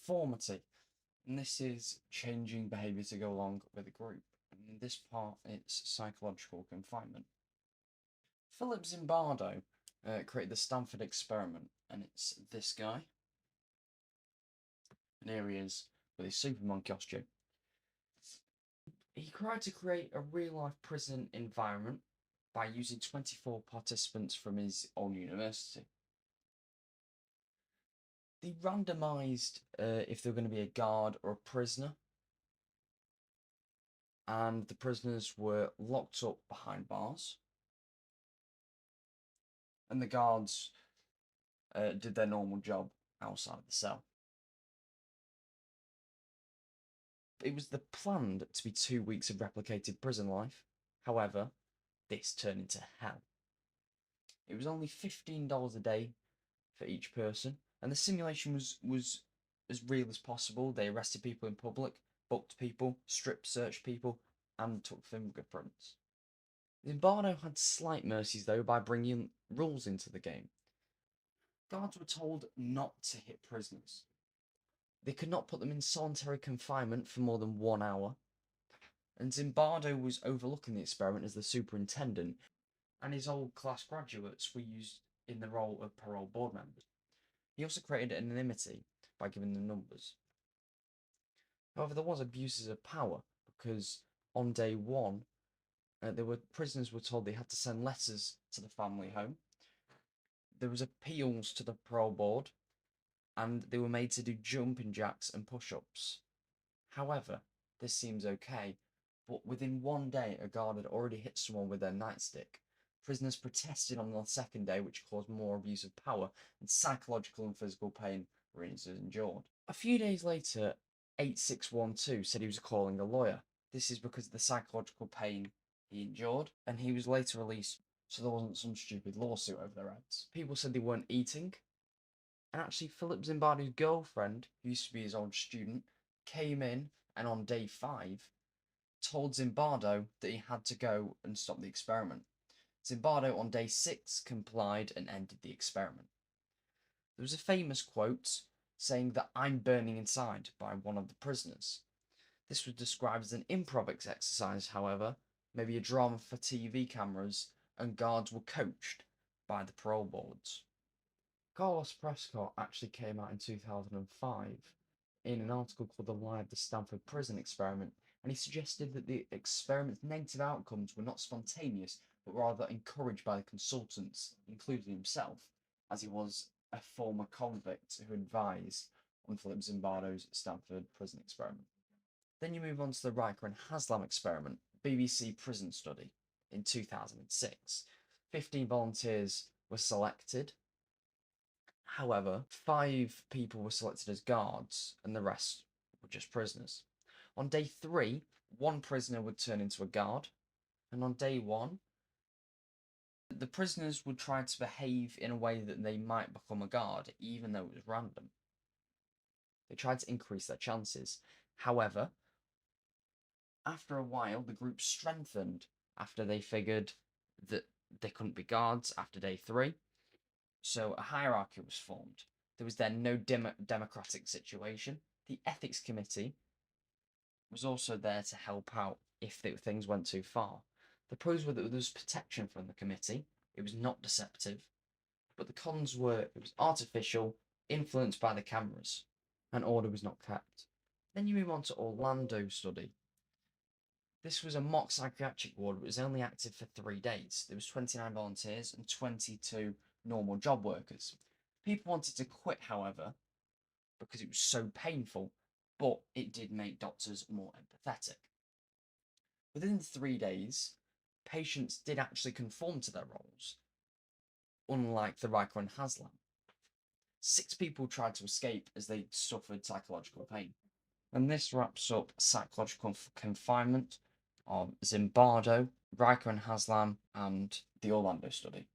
Conformity, and this is changing behaviour to go along with a group. And in this part, it's psychological confinement. Philip Zimbardo created the Stanford experiment, and it's this guy. And here he is with his Superman costume. He tried to create a real-life prison environment by using 24 participants from his own university. They randomised if they were going to be a guard or a prisoner, and the prisoners were locked up behind bars, and the guards did their normal job outside the cell. It was planned to be 2 weeks of replicated prison life. However, this turned into hell. It was only $15 a day for each person, and the simulation was as real as possible. They arrested people in public, booked people, strip searched people, and took fingerprints. Zimbardo had slight mercies though by bringing rules into the game. Guards were told not to hit prisoners. They could not put them in solitary confinement for more than 1 hour. And Zimbardo was overlooking the experiment as the superintendent, and his old class graduates were used in the role of parole board members. He also created anonymity by giving them numbers. However, there was abuses of power because on day one, prisoners were told they had to send letters to the family home. There was appeals to the parole board, and they were made to do jumping jacks and push-ups. However, this seems okay, but within 1 day, a guard had already hit someone with their nightstick. Prisoners protested on the second day, which caused more abuse of power, and psychological and physical pain were endured. A few days later, 8612 said he was calling a lawyer. This is because of the psychological pain he endured, and he was later released, so there wasn't some stupid lawsuit over their heads. People said they weren't eating, and actually Philip Zimbardo's girlfriend, who used to be his old student, came in and on day 5 told Zimbardo that he had to go and stop the experiment. Zimbardo on day 6 complied and ended the experiment. There was a famous quote saying that "I'm burning inside" by one of the prisoners. This was described as an improv exercise, however, maybe a drama for TV cameras, and guards were coached by the parole boards. Carlos Prescott actually came out in 2005 in an article called The Lie of the Stanford Prison Experiment, and he suggested that the experiment's negative outcomes were not spontaneous, but rather encouraged by the consultants, including himself, as he was a former convict who advised on Philip Zimbardo's Stanford Prison Experiment. Then you move on to the Riker and Haslam experiment, BBC prison study, in 2006. 15 volunteers were selected. However, 5 people were selected as guards, and the rest were just prisoners. On day 3, 1 prisoner would turn into a guard, and on day 1, the prisoners would try to behave in a way that they might become a guard, even though it was random. They tried to increase their chances. However, after a while, the group strengthened after they figured that they couldn't be guards after day 3. So a hierarchy was formed. There was then no democratic situation. The ethics committee was also there to help out if things went too far. The pros were that there was protection from the committee. It was not deceptive. But the cons were it was artificial, influenced by the cameras, and order was not kept. Then you move on to Orlando study. This was a mock psychiatric ward, but was only active for 3 days. There was 29 volunteers and 22 normal job workers. People wanted to quit, however, because it was so painful, but it did make doctors more empathetic. Within 3 days, patients did actually conform to their roles, unlike the Riker and Haslam. 6 people tried to escape as they suffered psychological pain. And this wraps up psychological confinement of Zimbardo, Riker and Haslam, and the Orlando study.